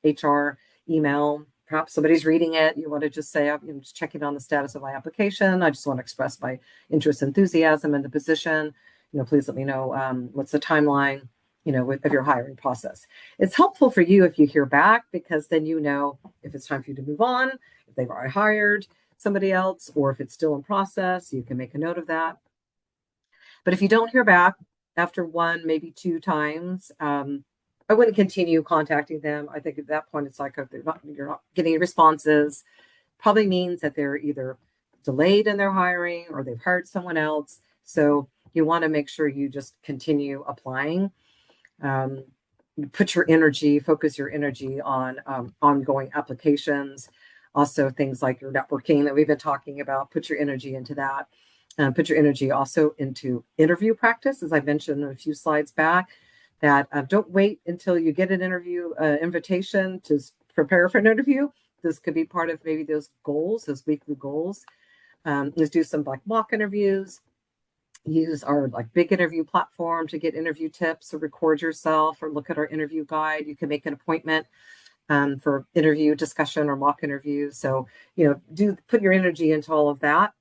HR email, perhaps somebody's reading it, you want to just say, I'm just checking on the status of my application. I just want to express my interest, enthusiasm in the position. Please let me know what's the timeline, of your hiring process. It's helpful for you if you hear back, because then if it's time for you to move on, if they've already hired somebody else, or if it's still in process, you can make a note of that. But if you don't hear back after 1, maybe 2 times, I wouldn't continue contacting them. I think at that point, it's like, if you're not getting responses, probably means that they're either delayed in their hiring or they've hired someone else. So you want to make sure you just continue applying. Focus your energy on ongoing applications. Also, things like your networking that we've been talking about, put your energy into that. Put your energy also into interview practice, as I mentioned a few slides back, that don't wait until you get an interview invitation to prepare for an interview. This could be part of maybe those goals, those weekly goals. Let's do some mock interviews. Use our big interview platform to get interview tips, or record yourself, or look at our interview guide. You can make an appointment for interview discussion or mock interview. So, put your energy into all of that,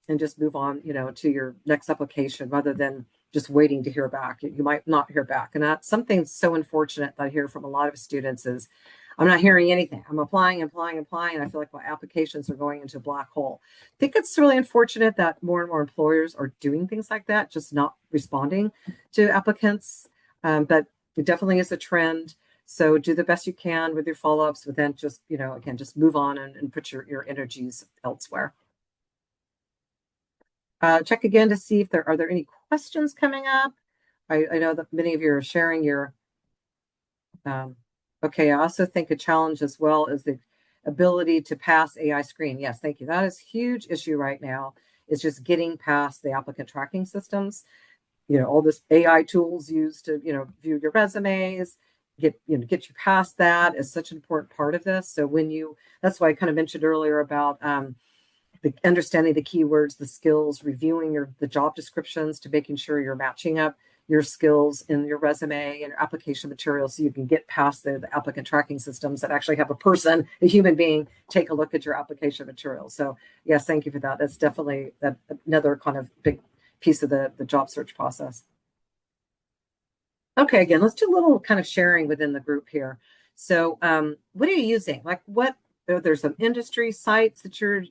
and just move on, to your next application, rather than just waiting to hear back. You might not hear back. And that's something so unfortunate that I hear from a lot of students is, I'm not hearing anything. I'm applying. And I feel like my applications are going into a black hole. I think it's really unfortunate that more and more employers are doing things like that, just not responding to applicants. But it definitely is a trend. So do the best you can with your follow-ups, but then just, again, just move on and put your energies elsewhere. Check again to see if are there any questions coming up. I know that many of you are sharing your okay, I also think a challenge as well is the ability to pass AI screen. Yes, thank you. That is a huge issue right now. It's just getting past the applicant tracking systems. All this AI tools used to, view your resumes, get you past that is such an important part of this. So that's why I kind of mentioned earlier about understanding the keywords, the skills, reviewing the job descriptions to making sure you're matching up, your skills in your resume and your application materials so you can get past the applicant tracking systems that actually have a person, a human being, take a look at your application materials. So yes, thank you for that. That's definitely another kind of big piece of the job search process. Okay, again, let's do a little kind of sharing within the group here. So what are you using? Like there's some industry sites that you're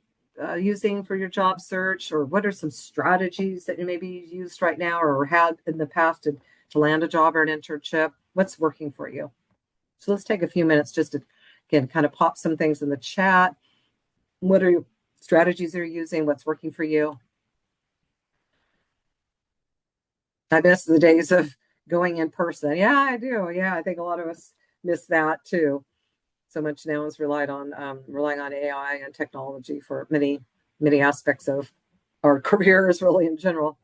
using for your job search, or what are some strategies that you maybe used right now or had in the past to land a job or an internship? What's working for you? So let's take a few minutes just to, again, kind of pop some things in the chat. What are your strategies you're using? What's working for you? I miss the days of going in person. Yeah, I do. Yeah, I think a lot of us miss that too. So much now is relying on AI and technology for many aspects of our careers, really in general.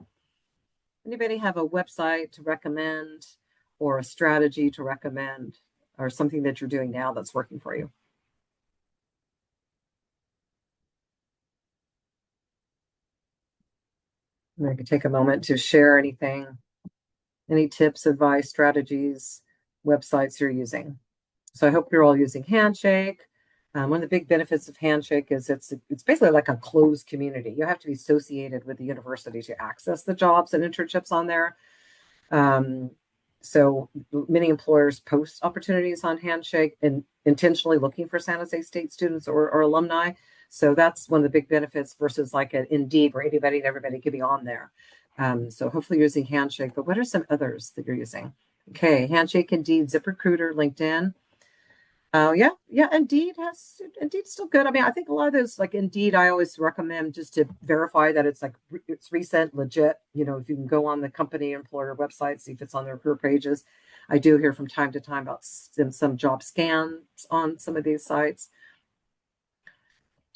Anybody have a website to recommend, or a strategy to recommend, or something that you're doing now that's working for you? And I could take a moment to share anything, any tips, advice, strategies, websites you're using. So I hope you're all using Handshake. One of the big benefits of Handshake is it's basically like a closed community. You have to be associated with the university to access the jobs and internships on there. So many employers post opportunities on Handshake and intentionally looking for San Jose State students or alumni. So that's one of the big benefits versus like an Indeed where anybody and everybody could be on there. So hopefully you're using Handshake, but what are some others that you're using? Okay, Handshake, Indeed, ZipRecruiter, LinkedIn. Yeah. Indeed's still good. I mean, I think a lot of those, like Indeed, I always recommend just to verify that it's it's recent, legit. If you can go on the company employer website, see if it's on their career pages. I do hear from time to time about some job scans on some of these sites.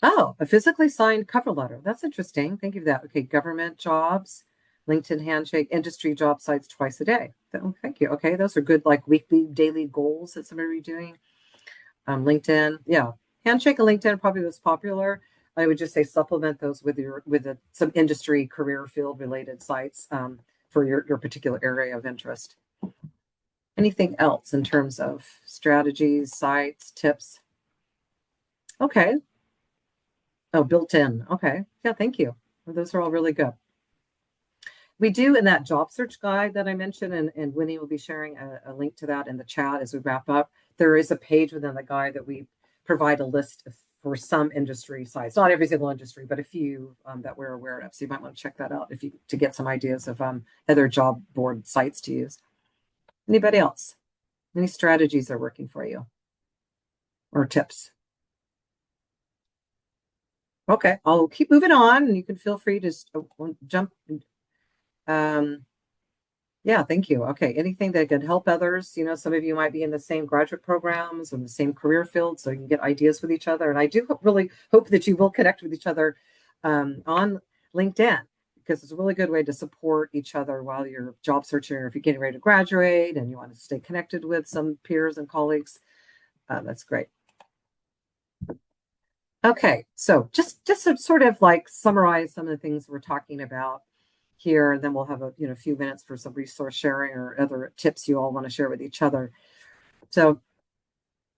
Oh, a physically signed cover letter. That's interesting. Thank you for that. Okay, government jobs, LinkedIn Handshake, industry job sites twice a day. Thank you. Okay, those are good, like weekly, daily goals that somebody be doing. LinkedIn, yeah, Handshake and LinkedIn are probably most popular. I would just say supplement those with some industry career field related sites for your particular area of interest. Anything else in terms of strategies, sites, tips? Okay. Oh, built in. Okay. Yeah, thank you. Well, those are all really good. We do in that job search guide that I mentioned, and Winnie will be sharing a link to that in the chat as we wrap up. There is a page within the guide that we provide a list for some industry sites, not every single industry, but a few that we're aware of. So you might want to check that out to get some ideas of other job board sites to use. Anybody else? Any strategies are working for you or tips? Okay, I'll keep moving on, and you can feel free to jump. Yeah, thank you. Okay, anything that can help others. Some of you might be in the same graduate programs or the same career field, so you can get ideas with each other. And I do really hope that you will connect with each other on LinkedIn, because it's a really good way to support each other while you're job searching, or if you're getting ready to graduate and you want to stay connected with some peers and colleagues. That's great. Okay, so just to sort of like summarize some of the things we're talking about here, and then we'll have a few minutes for some resource sharing or other tips you all want to share with each other. So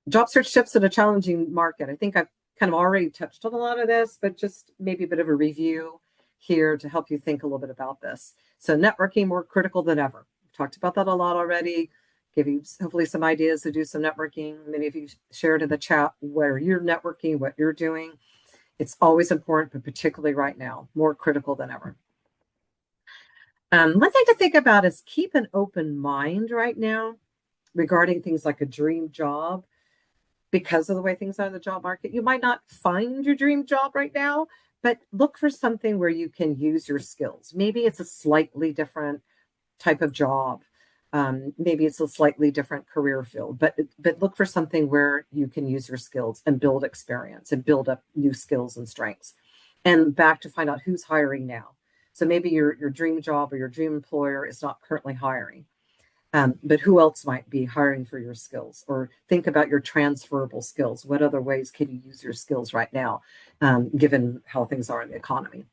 job search tips in a challenging market. I think I've kind of already touched on a lot of this, but just maybe a bit of a review here to help you think a little bit about this. So networking more critical than ever. We've talked about that a lot already. Give you hopefully some ideas to do some networking. Many of you shared in the chat where you're networking, what you're doing. It's always important, but particularly right now, more critical than ever. One thing to think about is keep an open mind right now regarding things like a dream job. Because of the way things are in the job market, you might not find your dream job right now, but look for something where you can use your skills. Maybe it's a slightly different type of job. Maybe it's a slightly different career field, but look for something where you can use your skills and build experience and build up new skills and strengths. And back to find out who's hiring now. So maybe your dream job or your dream employer is not currently hiring, but who else might be hiring for your skills? Or think about your transferable skills. What other ways can you use your skills right now, given how things are in the economy?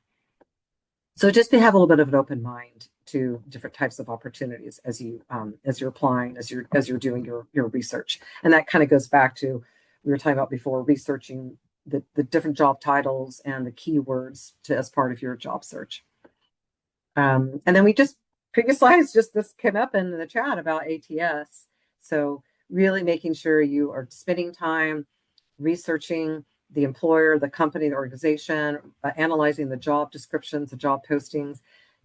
So just to have a little bit of an open mind to different types of opportunities as you're applying, as you're doing your research. And that kind of goes back to we were talking about before, researching the different job titles and the keywords as part of your job search. And then previous slides, just this came up in the chat about ATS. So really making sure you are spending time researching the employer, the company, the organization, analyzing the job descriptions, the job postings,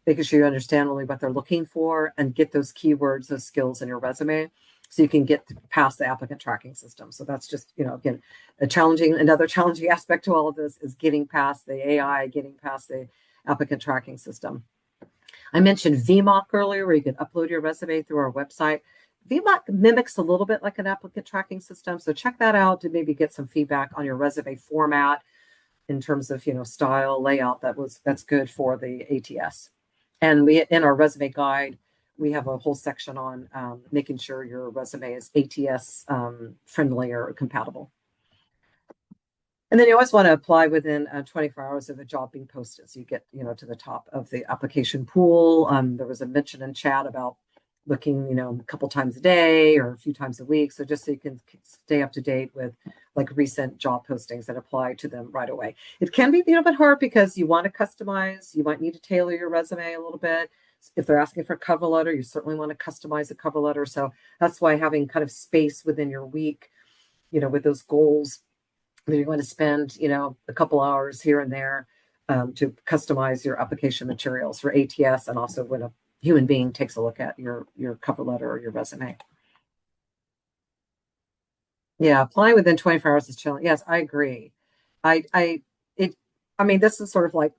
making sure you understand really what they're looking for and get those keywords, those skills in your resume so you can get past the applicant tracking system. So that's just, again, another challenging aspect to all of this is getting past the AI, getting past the applicant tracking system. I mentioned VMOC earlier, where you can upload your resume through our website. VMOC mimics a little bit like an applicant tracking system, so check that out to maybe get some feedback on your resume format in terms of style, layout. That's good for the ATS. And in our resume guide, we have a whole section on making sure your resume is ATS friendly or compatible. And then you always want to apply within 24 hours of a job being posted, so you get to the top of the application pool. There was a mention in chat about looking a couple times a day or a few times a week, so just so you can stay up to date with like recent job postings that apply to them right away. It can be a bit hard because you want to customize, you might need to tailor your resume a little bit. If they're asking for a cover letter, you certainly want to customize a cover letter. So that's why having kind of space within your week, with those goals, that you're going to spend, a couple hours here and there to customize your application materials for ATS, and also when a human being takes a look at your cover letter or your resume. Yeah, applying within 24 hours is challenging. Yes, I agree. This is sort of like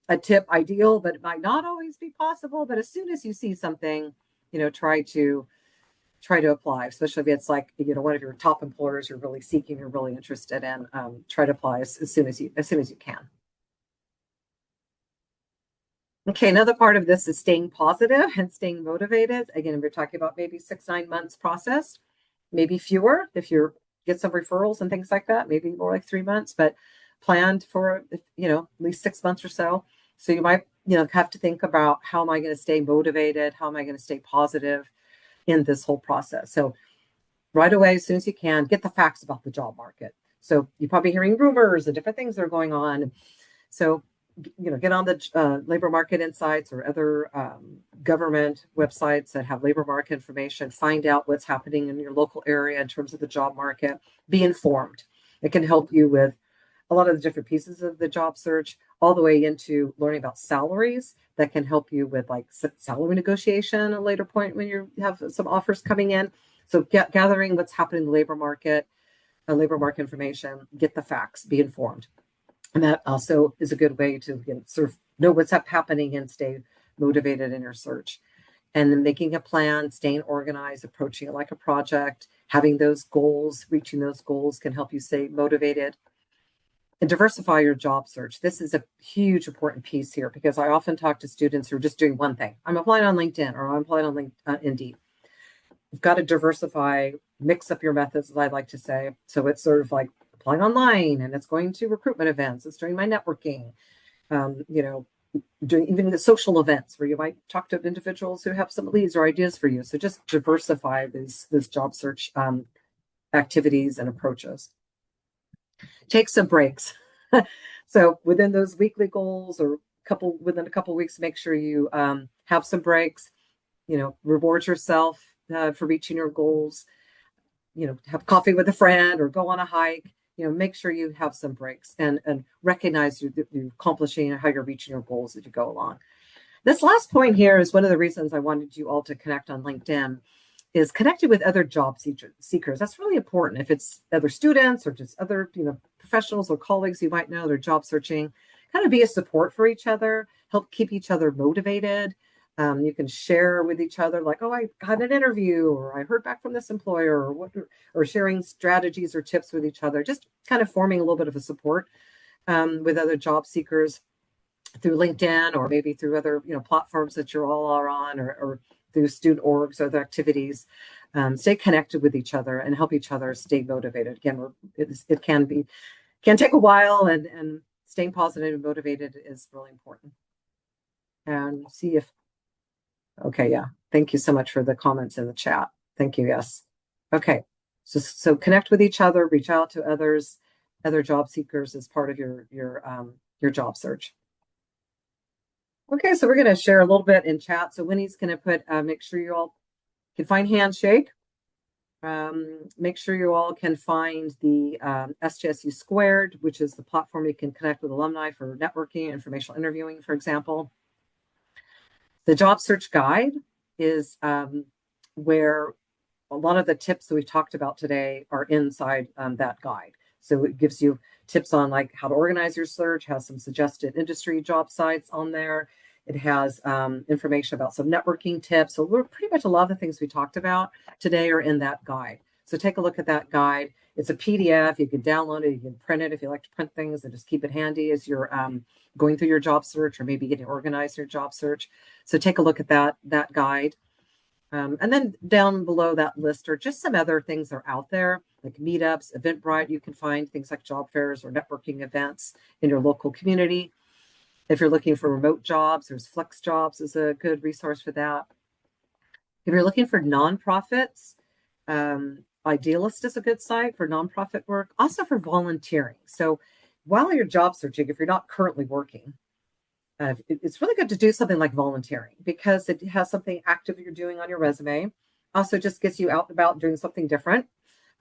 a tip ideal, but it might not always be possible. But as soon as you see something, try to apply, especially if it's like one of your top employers you're really seeking, you're really interested in. Try to apply as soon as you can. Okay, another part of this is staying positive and staying motivated. Again, we're talking about maybe 6-9 months process, maybe fewer if you get some referrals and things like that, maybe more like 3 months, but planned for at least 6 months or so. So you might have to think about, how am I going to stay motivated? How am I going to stay positive in this whole process? So right away, as soon as you can, get the facts about the job market. So you're probably hearing rumors and different things that are going on. So get on the labor market insights or other government websites that have labor market information. Find out what's happening in your local area in terms of the job market. Be informed. It can help you with a lot of the different pieces of the job search, all the way into learning about salaries that can help you with like salary negotiation at a later point when you have some offers coming in. So gathering what's happening in the labor market information, get the facts, be informed. And that also is a good way to sort of know what's happening and stay motivated in your search. And then making a plan, staying organized, approaching it like a project, having those goals, reaching those goals can help you stay motivated. And diversify your job search. This is a huge important piece here, because I often talk to students who are just doing one thing. I'm applying on LinkedIn, or I'm applying on Indeed. You've got to diversify, mix up your methods, as I like to say. So it's sort of like applying online, and it's going to recruitment events. It's doing my networking, doing even the social events where you might talk to individuals who have some leads or ideas for you. So just diversify this job search activities and approaches. Take some breaks. So within those weekly goals, or within a couple of weeks, make sure you have some breaks. Reward yourself for reaching your goals. Have coffee with a friend or go on a hike. Make sure you have some breaks and recognize you're accomplishing how you're reaching your goals as you go along. This last point here is one of the reasons I wanted you all to connect on LinkedIn, is connected with other job seekers. That's really important. If it's other students or just other professionals or colleagues you might know, they're job searching, kind of be a support for each other, help keep each other motivated. You can share with each other, like, oh, I got an interview, or I heard back from this employer, or sharing strategies or tips with each other, just kind of forming a little bit of a support with other job seekers through LinkedIn, or maybe through other platforms that you all are on, or through student orgs or other activities. Stay connected with each other and help each other stay motivated. Again, it can take a while, and staying positive and motivated is really important. And see if Okay, yeah. Thank you so much for the comments in the chat. Thank you. Yes. Okay. So connect with each other, reach out to others, other job seekers as part of your job search. Okay, so we're going to share a little bit in chat. So Winnie's going to put, make sure you all can find Handshake. Make sure you all can find the SJSU Squared, which is the platform you can connect with alumni for networking, informational interviewing, for example. The job search guide is where a lot of the tips that we talked about today are inside that guide. So it gives you tips on like how to organize your search, has some suggested industry job sites on there. It has information about some networking tips. So we're pretty much a lot of the things we talked about today are in that guide. So take a look at that guide. It's a PDF. You can download it. You can print it if you like to print things and just keep it handy as you're going through your job search or maybe getting organized your job search. So take a look at that guide. And then down below that list are just some other things that are out there, like meetups, Eventbrite. You can find things like job fairs or networking events in your local community. If you're looking for remote jobs, there's Flex Jobs is a good resource for that. If you're looking for nonprofits, Idealist is a good site for nonprofit work, also for volunteering. So while you're job searching, if you're not currently working, it's really good to do something like volunteering because it has something active you're doing on your resume. Also just gets you out and about doing something different.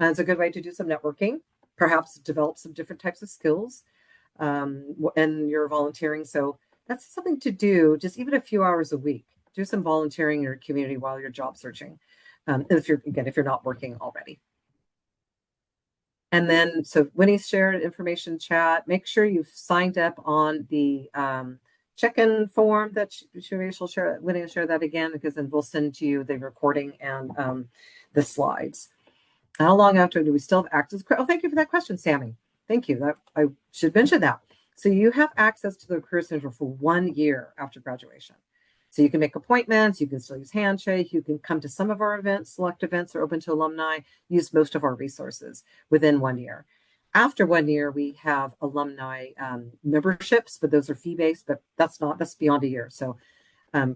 And it's a good way to do some networking, perhaps develop some different types of skills and you're volunteering. So that's something to do, just even a few hours a week. Do some volunteering in your community while you're job searching. If you're not working already. And then, so Winnie's shared information chat. Make sure you've signed up on the check-in form that she'll share. Winnie will share that again because then we'll send to you the recording and the slides. How long after do we still have access? Oh, thank you for that question, Sammy. Thank you. I should mention that. So you have access to the Career Center for 1 year after graduation. So you can make appointments, you can still use Handshake, you can come to some of our events, select events are open to alumni, use most of our resources within 1 year. After 1 year, we have alumni memberships, but those are fee-based, but that's beyond a year. So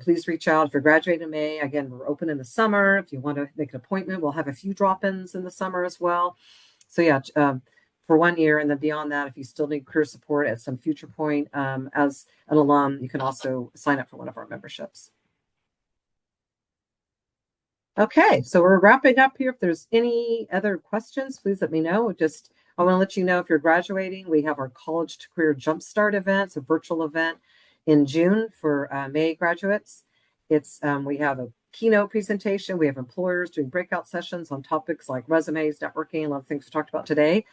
please reach out if you're graduating in May. Again, we're open in the summer. If you want to make an appointment, we'll have a few drop-ins in the summer as well. So yeah, for 1 year, and then beyond that, if you still need career support at some future point as an alum, you can also sign up for one of our memberships. Okay, so we're wrapping up here. If there's any other questions, please let me know. I want to let you know if you're graduating, we have our College to Career Jumpstart event, it's a virtual event in June for May graduates. We have a keynote presentation. We have employers doing breakout sessions on topics like resumes, networking, a lot of things we talked about today.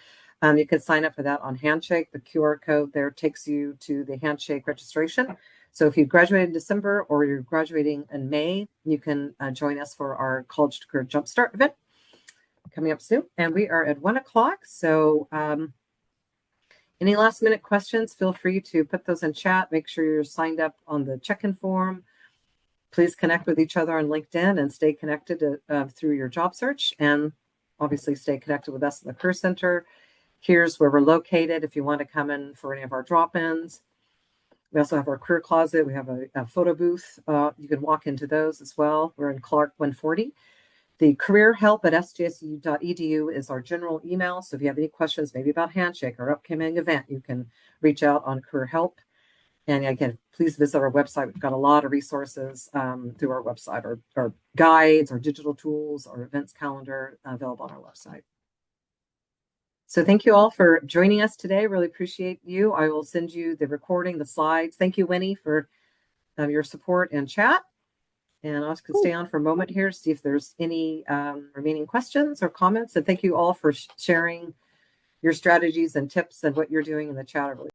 You can sign up for that on Handshake. The QR code there takes you to the Handshake registration. So if you graduate in December or you're graduating in May, you can join us for our College to Career Jumpstart event coming up soon. And we are at 1 o'clock. So any last minute questions, feel free to put those in chat. Make sure you're signed up on the check-in form. Please connect with each other on LinkedIn and stay connected through your job search. And obviously stay connected with us in the Career Center. Here's where we're located if you want to come in for any of our drop-ins. We also have our career closet. We have a photo booth. You can walk into those as well. We're in Clark 140. The career help at sjsu.edu is our general email. So if you have any questions, maybe about Handshake or upcoming event, you can reach out on career help. And again, please visit our website. We've got a lot of resources through our website, our guides, our digital tools, our events calendar available on our website. So thank you all for joining us today. Really appreciate you. I will send you the recording, the slides. Thank you, Winnie, for your support and chat. And I was going to stay on for a moment here to see if there's any remaining questions or comments. And thank you all for sharing your strategies and tips and what you're doing in the chat. I really